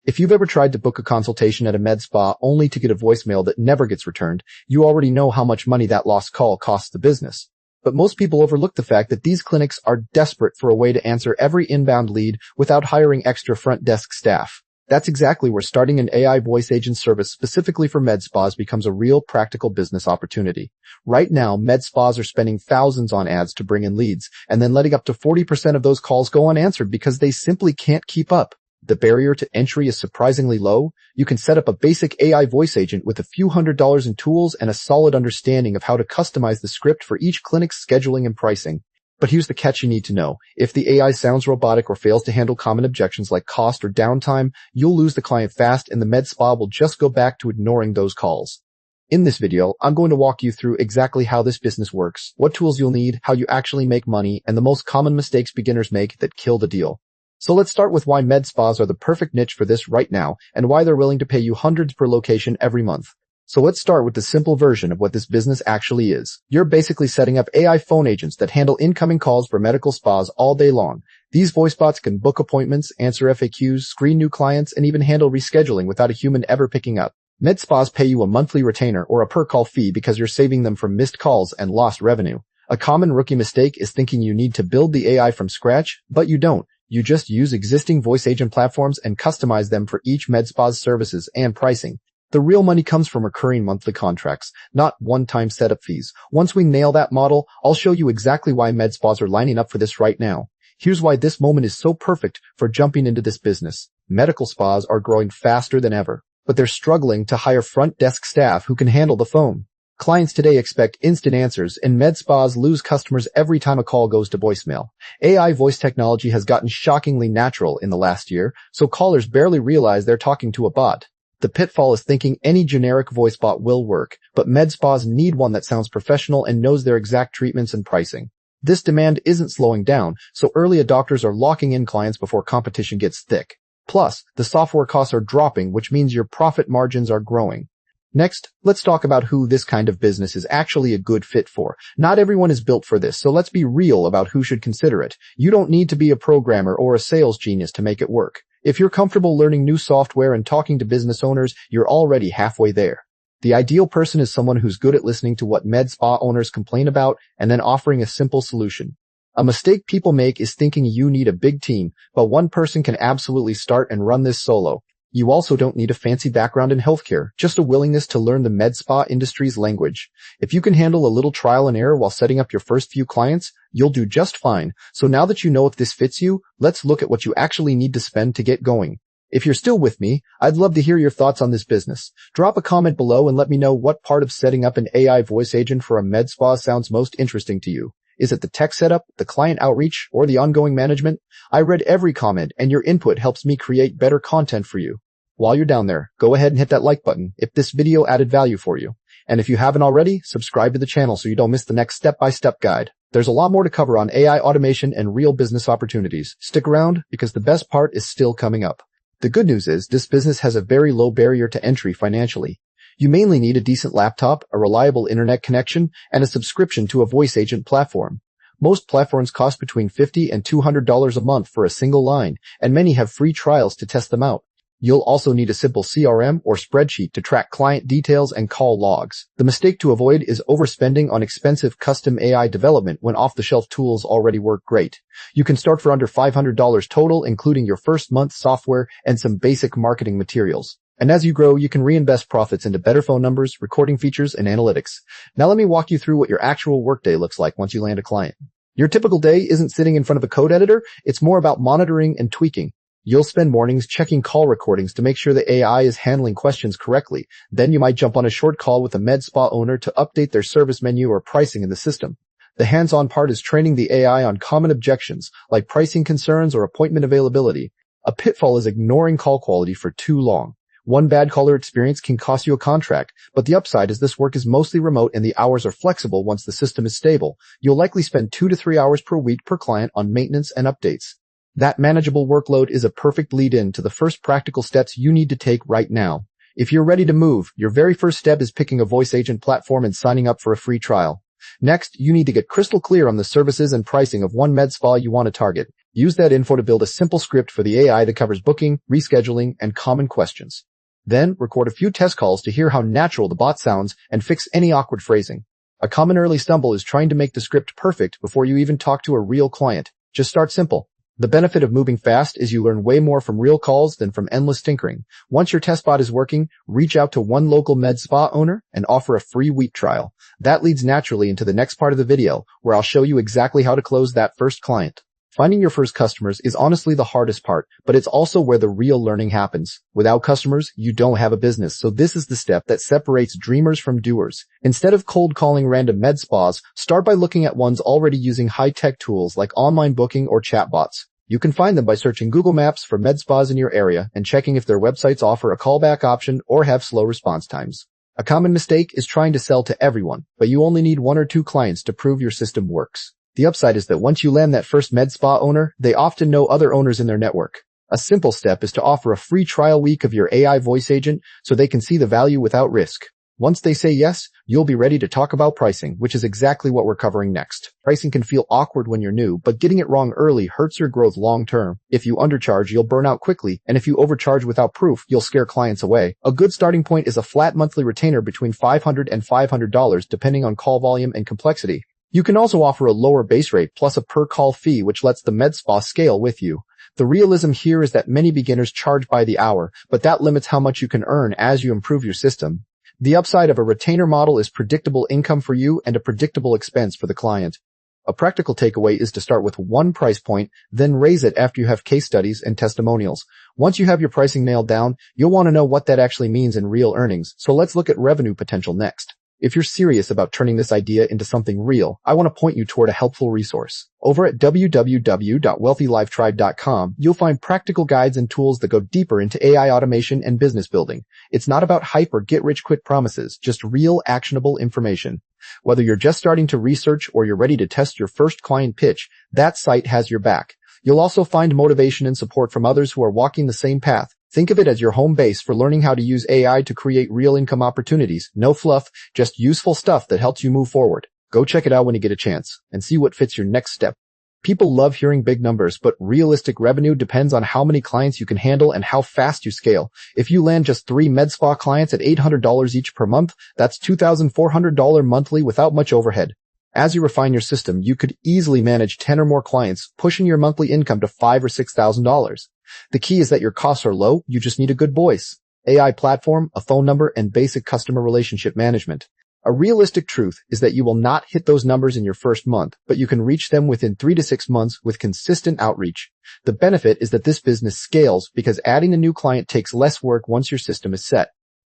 If you've ever tried to book a consultation at a med spa only to get a voicemail that never gets returned, you already know how much money that lost call costs the business. But most people overlook the fact that these clinics are desperate for a way to answer every inbound lead without hiring extra front desk staff. That's exactly where starting an AI voice agent service specifically for med spas becomes a real practical business opportunity. Right now, med spas are spending thousands on ads to bring in leads, and then letting up to 40% of those calls go unanswered because they simply can't keep up. The barrier to entry is surprisingly low. You can set up a basic AI voice agent with a few $100s in tools and a solid understanding of how to customize the script for each clinic's scheduling and pricing. But here's the catch you need to know. If the AI sounds robotic or fails to handle common objections like cost or downtime, you'll lose the client fast and the med spa will just go back to ignoring those calls. In this video, I'm going to walk you through exactly how this business works, what tools you'll need, how you actually make money, and the most common mistakes beginners make that kill the deal. So let's start with why med spas are the perfect niche for this right now and why they're willing to pay you hundreds per location every month. So let's start with the simple version of what this business actually is. You're basically setting up AI phone agents that handle incoming calls for medical spas all day long. These voice bots can book appointments, answer FAQs, screen new clients, and even handle rescheduling without a human ever picking up. Med spas pay you a monthly retainer or a per-call fee because you're saving them from missed calls and lost revenue. A common rookie mistake is thinking you need to build the AI from scratch, but you don't. You just use existing voice agent platforms and customize them for each med spa's services and pricing. The real money comes from recurring monthly contracts, not one-time setup fees. Once we nail that model, I'll show you exactly why med spas are lining up for this right now. Here's why this moment is so perfect for jumping into this business. Medical spas are growing faster than ever, but they're struggling to hire front desk staff who can handle the phone. Clients today expect instant answers, and med spas lose customers every time a call goes to voicemail. AI voice technology has gotten shockingly natural in the last year, so callers barely realize they're talking to a bot. The pitfall is thinking any generic voice bot will work, but med spas need one that sounds professional and knows their exact treatments and pricing. This demand isn't slowing down, so early adopters are locking in clients before competition gets thick. Plus, the software costs are dropping, which means your profit margins are growing. Next, let's talk about who this kind of business is actually a good fit for. Not everyone is built for this, so let's be real about who should consider it. You don't need to be a programmer or a sales genius to make it work. If you're comfortable learning new software and talking to business owners, you're already halfway there. The ideal person is someone who's good at listening to what med spa owners complain about and then offering a simple solution. A mistake people make is thinking you need a big team, but one person can absolutely start and run this solo. You also don't need a fancy background in healthcare, just a willingness to learn the med spa industry's language. If you can handle a little trial and error while setting up your first few clients, you'll do just fine. So now that you know if this fits you, let's look at what you actually need to spend to get going. If you're still with me, I'd love to hear your thoughts on this business. Drop a comment below and let me know what part of setting up an AI voice agent for a med spa sounds most interesting to you. Is it the tech setup, the client outreach, or the ongoing management? I read every comment, and your input helps me create better content for you. While you're down there, go ahead and hit that like button if this video added value for you. And if you haven't already, subscribe to the channel so you don't miss the next step-by-step guide. There's a lot more to cover on AI automation and real business opportunities. Stick around because the best part is still coming up. The good news is this business has a very low barrier to entry financially. You mainly need a decent laptop, a reliable internet connection, and a subscription to a voice agent platform. Most platforms cost between $50 and $200 a month for a single line, and many have free trials to test them out. You'll also need a simple CRM or spreadsheet to track client details and call logs. The mistake to avoid is overspending on expensive custom AI development when off-the-shelf tools already work great. You can start for under $500 total, including your first month's software and some basic marketing materials. And as you grow, you can reinvest profits into better phone numbers, recording features, and analytics. Now let me walk you through what your actual workday looks like once you land a client. Your typical day isn't sitting in front of a code editor. It's more about monitoring and tweaking. You'll spend mornings checking call recordings to make sure the AI is handling questions correctly. Then you might jump on a short call with a med spa owner to update their service menu or pricing in the system. The hands-on part is training the AI on common objections, like pricing concerns or appointment availability. A pitfall is ignoring call quality for too long. One bad caller experience can cost you a contract, but the upside is this work is mostly remote and the hours are flexible once the system is stable. You'll likely spend 2 to 3 hours per week per client on maintenance and updates. That manageable workload is a perfect lead-in to the first practical steps you need to take right now. If you're ready to move, your very first step is picking a voice agent platform and signing up for a free trial. Next, you need to get crystal clear on the services and pricing of one med spa you want to target. Use that info to build a simple script for the AI that covers booking, rescheduling, and common questions. Then record a few test calls to hear how natural the bot sounds and fix any awkward phrasing. A common early stumble is trying to make the script perfect before you even talk to a real client. Just start simple. The benefit of moving fast is you learn way more from real calls than from endless tinkering. Once your test bot is working, reach out to one local med spa owner and offer a free week trial. That leads naturally into the next part of the video, where I'll show you exactly how to close that first client. Finding your first customers is honestly the hardest part, but it's also where the real learning happens. Without customers, you don't have a business, so this is the step that separates dreamers from doers. Instead of cold calling random med spas, start by looking at ones already using high-tech tools like online booking or chatbots. You can find them by searching Google Maps for med spas in your area and checking if their websites offer a callback option or have slow response times. A common mistake is trying to sell to everyone, but you only need 1 or 2 clients to prove your system works. The upside is that once you land that first med spa owner, they often know other owners in their network. A simple step is to offer a free trial week of your AI voice agent so they can see the value without risk. Once they say yes, you'll be ready to talk about pricing, which is exactly what we're covering next. Pricing can feel awkward when you're new, but getting it wrong early hurts your growth long term. If you undercharge, you'll burn out quickly, and if you overcharge without proof, you'll scare clients away. A good starting point is a flat monthly retainer between $500 and $500 depending on call volume and complexity. You can also offer a lower base rate plus a per-call fee which lets the med spa scale with you. The realism here is that many beginners charge by the hour, but that limits how much you can earn as you improve your system. The upside of a retainer model is predictable income for you and a predictable expense for the client. A practical takeaway is to start with one price point, then raise it after you have case studies and testimonials. Once you have your pricing nailed down, you'll want to know what that actually means in real earnings, so let's look at revenue potential next. If you're serious about turning this idea into something real, I want to point you toward a helpful resource. Over at www.wealthylifetribe.com, you'll find practical guides and tools that go deeper into AI automation and business building. It's not about hype or get-rich-quick promises, just real, actionable information. Whether you're just starting to research or you're ready to test your first client pitch, that site has your back. You'll also find motivation and support from others who are walking the same path. Think of it as your home base for learning how to use AI to create real income opportunities. No fluff, just useful stuff that helps you move forward. Go check it out when you get a chance and see what fits your next step. People love hearing big numbers, but realistic revenue depends on how many clients you can handle and how fast you scale. If you land just 3 med spa clients at $800 each per month, that's $2,400 monthly without much overhead. As you refine your system, you could easily manage 10 or more clients, pushing your monthly income to $5,000 or $6,000. The key is that your costs are low, you just need a good voice, AI platform, a phone number, and basic customer relationship management. A realistic truth is that you will not hit those numbers in your first month, but you can reach them within 3 to 6 months with consistent outreach. The benefit is that this business scales because adding a new client takes less work once your system is set.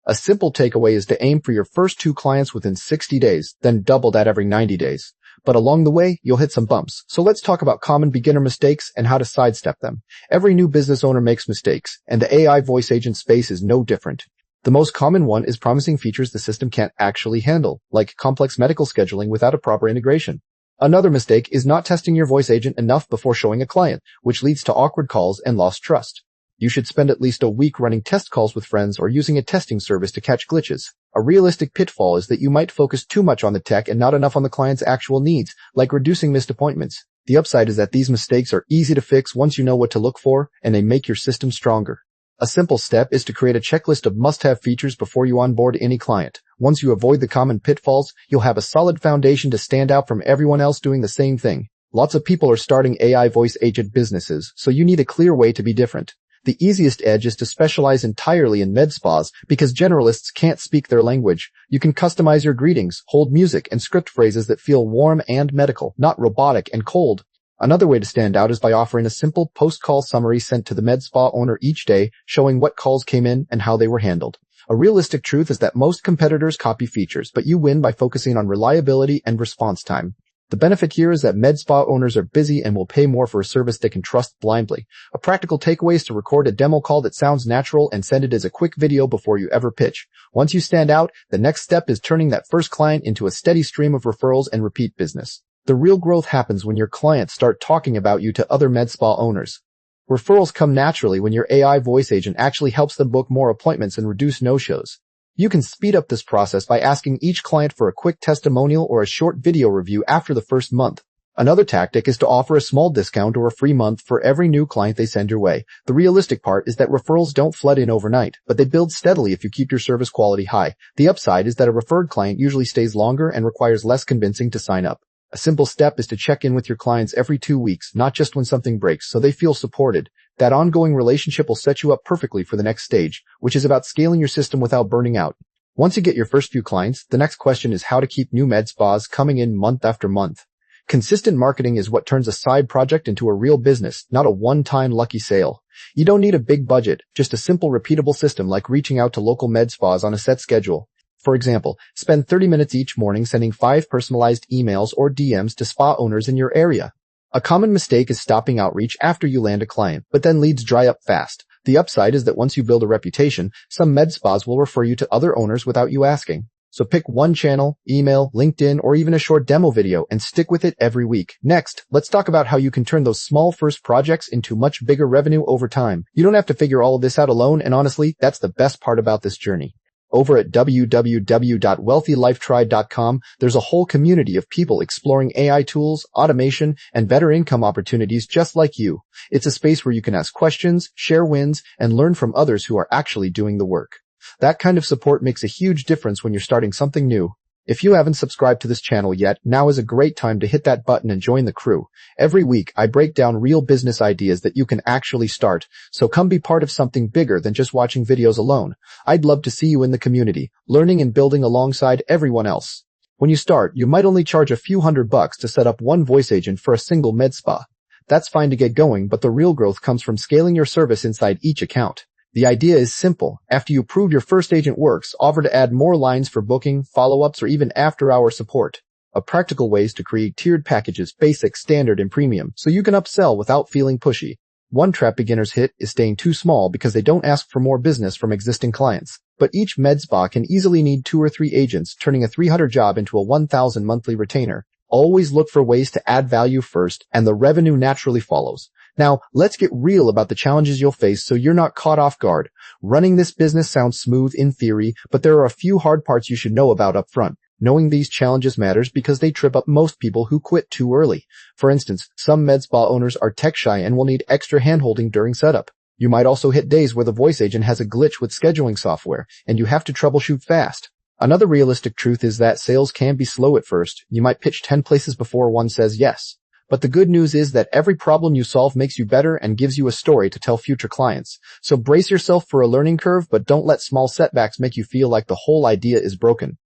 A simple takeaway is to aim for your first 2 clients within 60 days, then double that every 90 days. But along the way, you'll hit some bumps. So let's talk about common beginner mistakes and how to sidestep them. Every new business owner makes mistakes, and the AI voice agent space is no different. The most common one is promising features the system can't actually handle, like complex medical scheduling without a proper integration. Another mistake is not testing your voice agent enough before showing a client, which leads to awkward calls and lost trust. You should spend at least a week running test calls with friends or using a testing service to catch glitches. A realistic pitfall is that you might focus too much on the tech and not enough on the client's actual needs, like reducing missed appointments. The upside is that these mistakes are easy to fix once you know what to look for, and they make your system stronger. A simple step is to create a checklist of must-have features before you onboard any client. Once you avoid the common pitfalls, you'll have a solid foundation to stand out from everyone else doing the same thing. Lots of people are starting AI voice agent businesses, so you need a clear way to be different. The easiest edge is to specialize entirely in med spas because generalists can't speak their language. You can customize your greetings, hold music, and script phrases that feel warm and medical, not robotic and cold. Another way to stand out is by offering a simple post-call summary sent to the med spa owner each day, showing what calls came in and how they were handled. A realistic truth is that most competitors copy features, but you win by focusing on reliability and response time. The benefit here is that med spa owners are busy and will pay more for a service they can trust blindly. A practical takeaway is to record a demo call that sounds natural and send it as a quick video before you ever pitch. Once you stand out, the next step is turning that first client into a steady stream of referrals and repeat business. The real growth happens when your clients start talking about you to other med spa owners. Referrals come naturally when your AI voice agent actually helps them book more appointments and reduce no-shows. You can speed up this process by asking each client for a quick testimonial or a short video review after the first month. Another tactic is to offer a small discount or a free month for every new client they send your way. The realistic part is that referrals don't flood in overnight, but they build steadily if you keep your service quality high. The upside is that a referred client usually stays longer and requires less convincing to sign up. A simple step is to check in with your clients every 2 weeks, not just when something breaks, so they feel supported. That ongoing relationship will set you up perfectly for the next stage, which is about scaling your system without burning out. Once you get your first few clients, the next question is how to keep new med spas coming in month after month. Consistent marketing is what turns a side project into a real business, not a one-time lucky sale. You don't need a big budget, just a simple repeatable system like reaching out to local med spas on a set schedule. For example, spend 30 minutes each morning sending 5 personalized emails or DMs to spa owners in your area. A common mistake is stopping outreach after you land a client, but then leads dry up fast. The upside is that once you build a reputation, some med spas will refer you to other owners without you asking. So pick one channel, email, LinkedIn, or even a short demo video and stick with it every week. Next, let's talk about how you can turn those small first projects into much bigger revenue over time. You don't have to figure all of this out alone, and honestly, that's the best part about this journey. Over at www.wealthylifetribe.com, there's a whole community of people exploring AI tools, automation, and better income opportunities just like you. It's a space where you can ask questions, share wins, and learn from others who are actually doing the work. That kind of support makes a huge difference when you're starting something new. If you haven't subscribed to this channel yet, now is a great time to hit that button and join the crew. Every week, I break down real business ideas that you can actually start, so come be part of something bigger than just watching videos alone. I'd love to see you in the community, learning and building alongside everyone else. When you start, you might only charge a few $100 to set up one voice agent for a single med spa. That's fine to get going, but the real growth comes from scaling your service inside each account. The idea is simple. After you prove your first agent works, offer to add more lines for booking, follow-ups, or even after-hour support. A practical way is to create tiered packages, basic, standard, and premium, so you can upsell without feeling pushy. One trap beginners hit is staying too small because they don't ask for more business from existing clients. But each med spa can easily need 2 or 3 agents, turning a 300 job into a 1,000 monthly retainer. Always look for ways to add value first, and the revenue naturally follows. Now, let's get real about the challenges you'll face so you're not caught off guard. Running this business sounds smooth in theory, but there are a few hard parts you should know about up front. Knowing these challenges matters because they trip up most people who quit too early. For instance, some med spa owners are tech shy and will need extra handholding during setup. You might also hit days where the voice agent has a glitch with scheduling software, and you have to troubleshoot fast. Another realistic truth is that sales can be slow at first. You might pitch 10 places before one says yes. But the good news is that every problem you solve makes you better and gives you a story to tell future clients. So brace yourself for a learning curve, but don't let small setbacks make you feel like the whole idea is broken.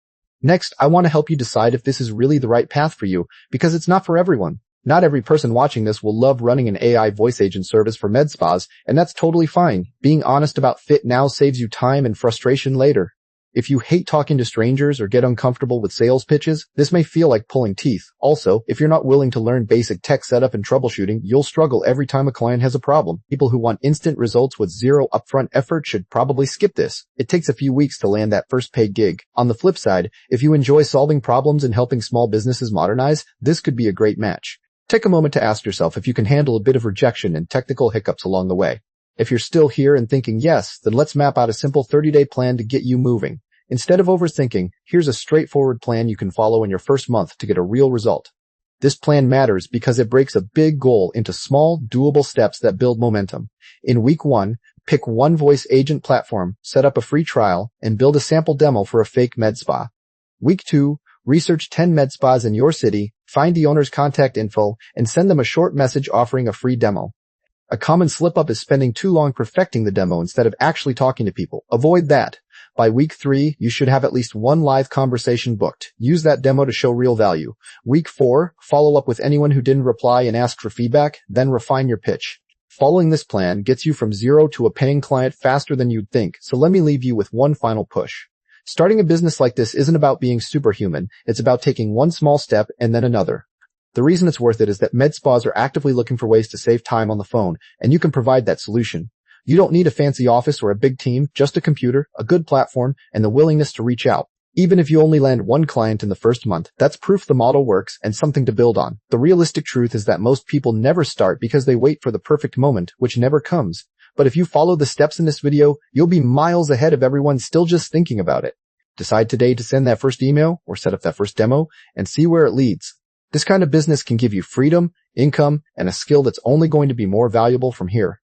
Next, I want to help you decide if this is really the right path for you, because it's not for everyone. Not every person watching this will love running an AI voice agent service for med spas, and that's totally fine. Being honest about fit now saves you time and frustration later. If you hate talking to strangers or get uncomfortable with sales pitches, this may feel like pulling teeth. Also, if you're not willing to learn basic tech setup and troubleshooting, you'll struggle every time a client has a problem. People who want instant results with zero upfront effort should probably skip this. It takes a few weeks to land that first paid gig. On the flip side, if you enjoy solving problems and helping small businesses modernize, this could be a great match. Take a moment to ask yourself if you can handle a bit of rejection and technical hiccups along the way. If you're still here and thinking yes, then let's map out a simple 30-day plan to get you moving. Instead of overthinking, here's a straightforward plan you can follow in your first month to get a real result. This plan matters because it breaks a big goal into small, doable steps that build momentum. In week 1, pick one voice agent platform, set up a free trial, and build a sample demo for a fake med spa. Week 2, research 10 med spas in your city, find the owner's contact info, and send them a short message offering a free demo. A common slip-up is spending too long perfecting the demo instead of actually talking to people. Avoid that. By week 3, you should have at least one live conversation booked. Use that demo to show real value. Week 4, follow up with anyone who didn't reply and ask for feedback, then refine your pitch. Following this plan gets you from 0 to a paying client faster than you'd think, so let me leave you with one final push. Starting a business like this isn't about being superhuman. It's about taking one small step and then another. The reason it's worth it is that med spas are actively looking for ways to save time on the phone, and you can provide that solution. You don't need a fancy office or a big team, just a computer, a good platform, and the willingness to reach out. Even if you only land one client in the first month, that's proof the model works and something to build on. The realistic truth is that most people never start because they wait for the perfect moment, which never comes. But if you follow the steps in this video, you'll be miles ahead of everyone still just thinking about it. Decide today to send that first email or set up that first demo and see where it leads. This kind of business can give you freedom, income, and a skill that's only going to be more valuable from here.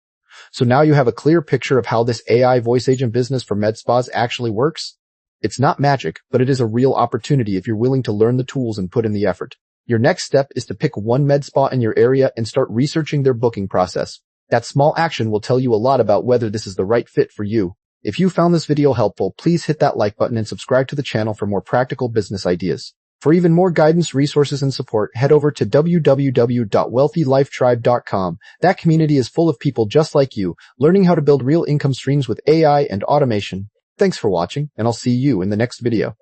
So now you have a clear picture of how this AI voice agent business for med spas actually works. It's not magic, but it is a real opportunity if you're willing to learn the tools and put in the effort. Your next step is to pick one med spa in your area and start researching their booking process. That small action will tell you a lot about whether this is the right fit for you. If you found this video helpful, please hit that like button and subscribe to the channel for more practical business ideas. For even more guidance, resources, and support, head over to www.wealthylifetribe.com. That community is full of people just like you, learning how to build real income streams with AI and automation. Thanks for watching, and I'll see you in the next video.